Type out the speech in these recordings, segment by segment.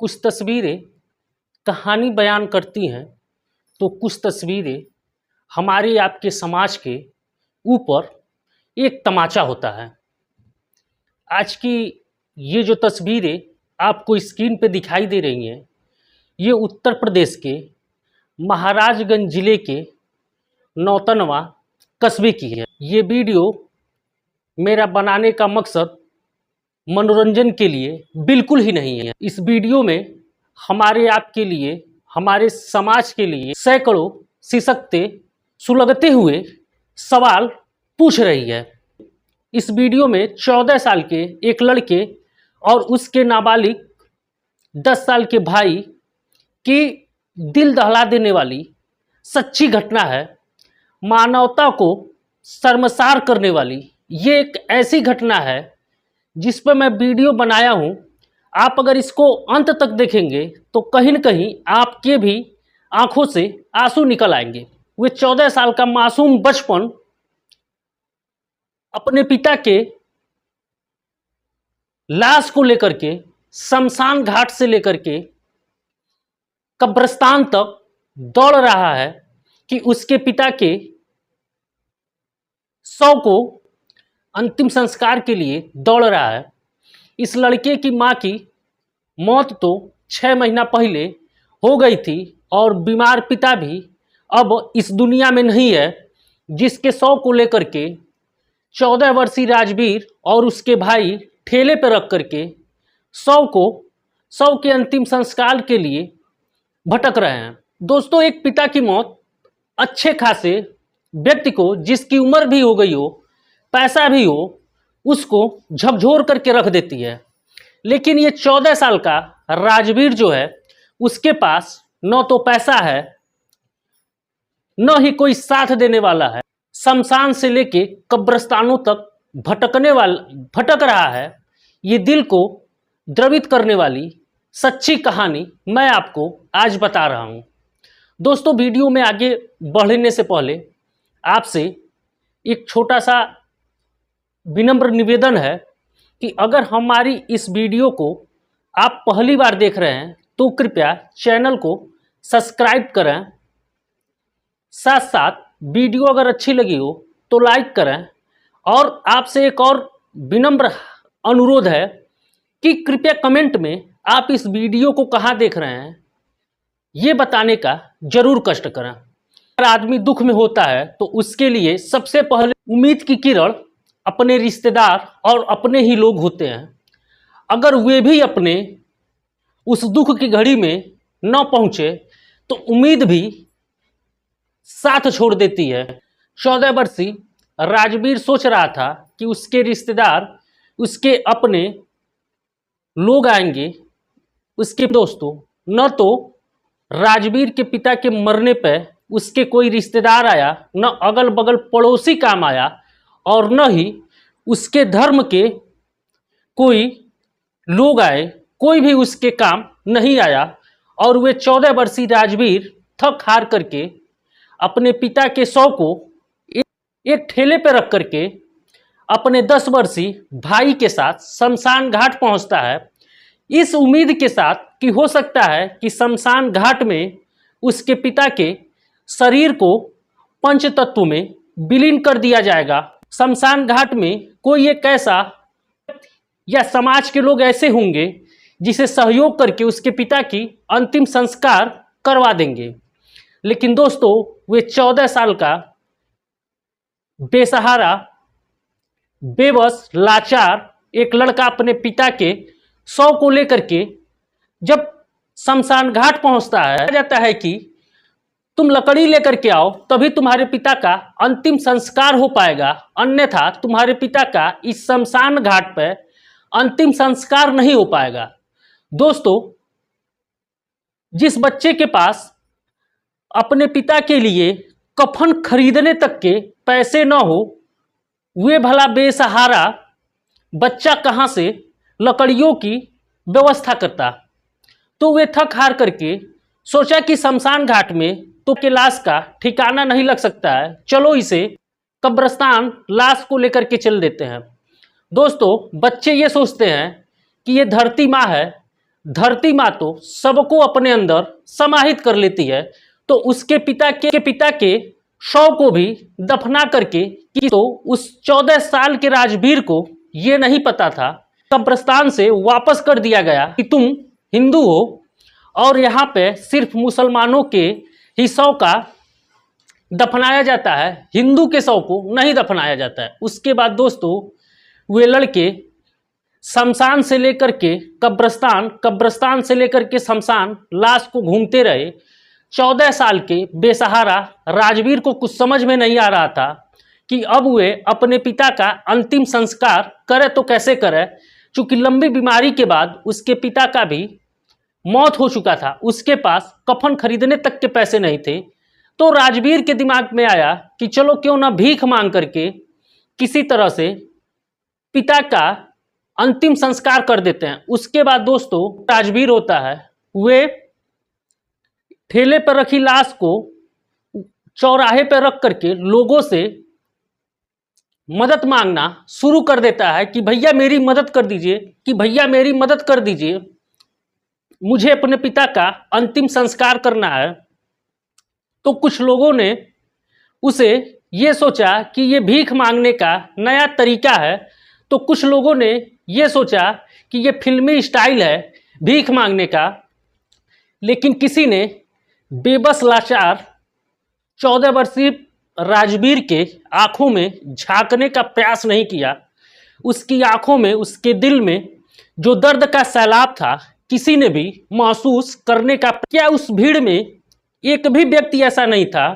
कुछ तस्वीरें कहानी बयान करती हैं तो कुछ तस्वीरें हमारे आपके समाज के ऊपर एक तमाचा होता है। आज की ये जो तस्वीरें आपको स्क्रीन पे दिखाई दे रही हैं, ये उत्तर प्रदेश के महाराजगंज जिले के नौतनवा कस्बे की है। ये वीडियो मेरा बनाने का मकसद मनोरंजन के लिए बिल्कुल ही नहीं है। इस वीडियो में हमारे आपके लिए, हमारे समाज के लिए सैकड़ों सिसकते सुलगते हुए सवाल पूछ रही है। इस वीडियो में 14 साल के एक लड़के और उसके नाबालिग 10 साल के भाई की दिल दहला देने वाली सच्ची घटना है। मानवता को शर्मसार करने वाली ये एक ऐसी घटना है जिस पर मैं वीडियो बनाया हूँ। आप अगर इसको अंत तक देखेंगे तो कहीं न कहीं आपके भी आंखों से आंसू निकल आएंगे। वे 14 साल का मासूम बचपन अपने पिता के लाश को लेकर के शमशान घाट से लेकर के कब्रिस्तान तक दौड़ रहा है कि उसके पिता के शव को अंतिम संस्कार के लिए दौड़ रहा है। इस लड़के की मां की मौत तो 6 महीना पहले हो गई थी और बीमार पिता भी अब इस दुनिया में नहीं है, जिसके शव को लेकर के 14 वर्षीय राजवीर और उसके भाई ठेले पर रख करके शव के अंतिम संस्कार के लिए भटक रहे हैं। दोस्तों, एक पिता की मौत अच्छे खासे व्यक्ति को, जिसकी उम्र भी हो गई हो, पैसा भी हो, उसको झकझोर करके रख देती है। लेकिन ये 14 साल का राजवीर जो है, उसके पास न तो पैसा है, न ही कोई साथ देने वाला है। शमशान से लेके कब्रिस्तानों तक भटक रहा है। ये दिल को द्रवित करने वाली सच्ची कहानी मैं आपको आज बता रहा हूँ। दोस्तों, वीडियो में आगे बढ़ने से पहले आपसे एक छोटा सा विनम्र निवेदन है कि अगर हमारी इस वीडियो को आप पहली बार देख रहे हैं तो कृपया चैनल को सब्सक्राइब करें। साथ साथ वीडियो अगर अच्छी लगी हो तो लाइक करें। और आपसे एक और विनम्र अनुरोध है कि कृपया कमेंट में आप इस वीडियो को कहाँ देख रहे हैं ये बताने का जरूर कष्ट करें। अगर आदमी दुख में होता है तो उसके लिए सबसे पहले उम्मीद की किरण अपने रिश्तेदार और अपने ही लोग होते हैं। अगर वे भी अपने उस दुख की घड़ी में न पहुंचे तो उम्मीद भी साथ छोड़ देती है। 14 वर्षीय राजवीर सोच रहा था कि उसके रिश्तेदार, उसके अपने लोग आएंगे। उसके दोस्तों, न तो राजवीर के पिता के मरने पर उसके कोई रिश्तेदार आया, न अगल बगल पड़ोसी काम आया, और न ही उसके धर्म के कोई लोग आए। कोई भी उसके काम नहीं आया और वे 14 वर्षीय राजवीर थक हार करके अपने पिता के शव को एक ठेले पर रख करके अपने 10 वर्षीय भाई के साथ शमशान घाट पहुंचता है, इस उम्मीद के साथ कि हो सकता है कि शमशान घाट में उसके पिता के शरीर को पंचतत्व में विलीन कर दिया जाएगा। शमशान घाट में कोई एक ऐसा या समाज के लोग ऐसे होंगे जिसे सहयोग करके उसके पिता की अंतिम संस्कार करवा देंगे। लेकिन दोस्तों, वे 14 साल का बेसहारा, बेबस, लाचार एक लड़का अपने पिता के शव को लेकर के जब शमशान घाट पहुंचता है, जाता है कि तुम लकड़ी लेकर के आओ, तभी तुम्हारे पिता का अंतिम संस्कार हो पाएगा, अन्यथा तुम्हारे पिता का इस शमशान घाट पर अंतिम संस्कार नहीं हो पाएगा। दोस्तों, जिस बच्चे के पास अपने पिता के लिए कफन खरीदने तक के पैसे न हो, वे भला बेसहारा बच्चा कहाँ से लकड़ियों की व्यवस्था करता। तो वे थक हार करके सोचा कि शमशान घाट में तो के लाश का ठिकाना नहीं लग सकता है, चलो इसे कब्रिस्तान लाश को लेकर के चल देते हैं। दोस्तों, बच्चे ये सोचते हैं कि ये धरती माँ है, धरती माँ तो सबको अपने अंदर समाहित कर लेती है, तो उसके पिता के शव को भी दफना करके कि तो उस 14 साल के राजवीर को ये नहीं पता था, कब्रिस्तान से वापस कर दिया गया कि तुम हिंदू हो और यहाँ पे सिर्फ मुसलमानों के ही शव का दफनाया जाता है, हिंदू के शव को नहीं दफनाया जाता है। उसके बाद दोस्तों वे लड़के शमशान से लेकर के कब्रिस्तान से लेकर के शमशान लाश को घूमते रहे। 14 साल के बेसहारा राजवीर को कुछ समझ में नहीं आ रहा था कि अब वे अपने पिता का अंतिम संस्कार करे तो कैसे करे, चूंकि लंबी बीमारी के बाद उसके पिता का भी मौत हो चुका था, उसके पास कफन खरीदने तक के पैसे नहीं थे। तो राजवीर के दिमाग में आया कि चलो क्यों ना भीख मांग करके किसी तरह से पिता का अंतिम संस्कार कर देते हैं। उसके बाद दोस्तों राजवीर होता है, वे ठेले पर रखी लाश को चौराहे पर रख करके लोगों से मदद मांगना शुरू कर देता है कि भैया मेरी मदद कर दीजिए, कि भैया मेरी मदद कर दीजिए, मुझे अपने पिता का अंतिम संस्कार करना है। तो कुछ लोगों ने उसे ये सोचा कि ये भीख मांगने का नया तरीका है, तो कुछ लोगों ने ये सोचा कि ये फिल्मी स्टाइल है भीख मांगने का, लेकिन किसी ने बेबस लाचार 14 वर्षीय राजवीर के आंखों में झांकने का प्रयास नहीं किया। उसकी आंखों में, उसके दिल में जो दर्द का सैलाब था किसी ने भी महसूस करने का, क्या उस भीड़ में एक भी व्यक्ति ऐसा नहीं था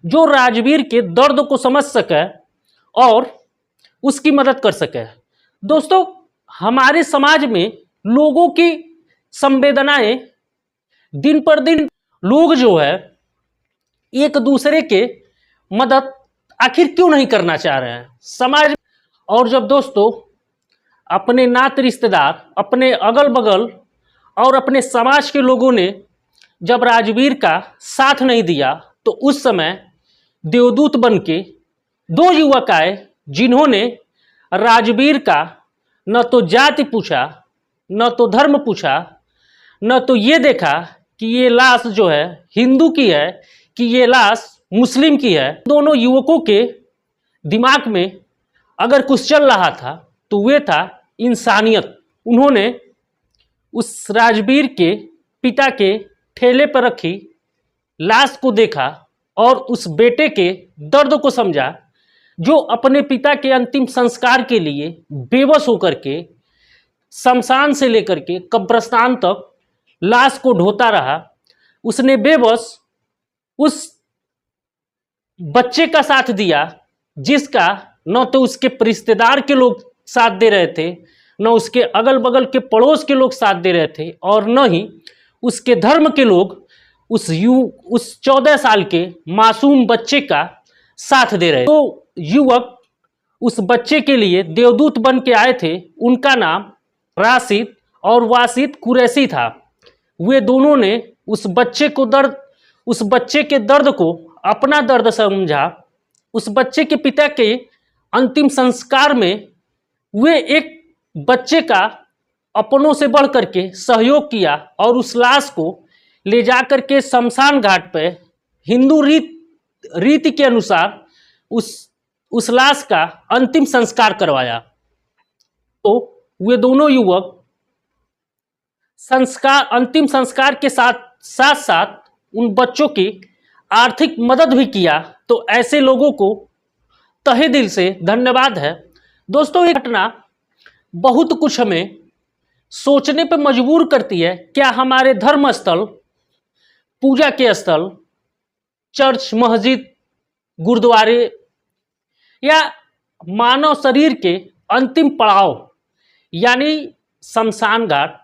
जो राजवीर के दर्द को समझ सके और उसकी मदद कर सके। दोस्तों हमारे समाज में लोगों की संवेदनाएं दिन पर दिन, लोग जो है एक दूसरे के मदद आखिर क्यों नहीं करना चाह रहे हैं समाज। और जब दोस्तों अपने नाते रिश्तेदार, अपने अगल बगल और अपने समाज के लोगों ने जब राजवीर का साथ नहीं दिया, तो उस समय देवदूत बन के 2 युवक आए जिन्होंने राजवीर का न तो जाति पूछा, न तो धर्म पूछा, न तो ये देखा कि ये लाश जो है हिंदू की है कि ये लाश मुस्लिम की है। दोनों युवकों के दिमाग में अगर कुछ चल रहा था तो वे था इंसानियत। उन्होंने उस राजवीर के पिता के ठेले पर रखी लाश को देखा और उस बेटे के दर्द को समझा जो अपने पिता के अंतिम संस्कार के लिए बेबस होकर के शमशान से लेकर के कब्रिस्तान तक लाश को ढोता रहा। उसने बेबस उस बच्चे का साथ दिया जिसका न तो उसके रिश्तेदार के लोग साथ दे रहे थे, न उसके अगल बगल के पड़ोस के लोग साथ दे रहे थे, और न ही उसके धर्म के लोग उस 14 साल के मासूम बच्चे का साथ दे रहे। तो युवक उस बच्चे के लिए देवदूत बन के आए थे। उनका नाम राशिद और वासिद कुरैशी था। वे दोनों ने उस बच्चे के दर्द को अपना दर्द समझा। उस बच्चे के पिता के अंतिम संस्कार में वे एक बच्चे का अपनों से बढ़ करके सहयोग किया और उस लाश को ले जाकर के शमशान घाट पर हिंदू रीति के अनुसार उस लाश का अंतिम संस्कार करवाया। तो वे दोनों युवक अंतिम संस्कार के साथ उन बच्चों की आर्थिक मदद भी किया। तो ऐसे लोगों को तहे दिल से धन्यवाद है। दोस्तों ये घटना बहुत कुछ हमें सोचने पर मजबूर करती है। क्या हमारे धर्म स्थल, पूजा के स्थल, चर्च, मस्जिद, गुरुद्वारे या मानव शरीर के अंतिम पड़ाव यानी शमशान घाट,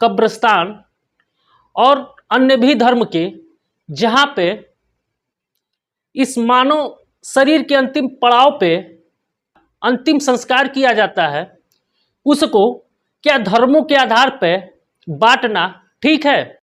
कब्रिस्तान और अन्य भी धर्म के जहाँ पे इस मानव शरीर के अंतिम पड़ाव पे अंतिम संस्कार किया जाता है, उसको क्या धर्मों के आधार पर बांटना ठीक है?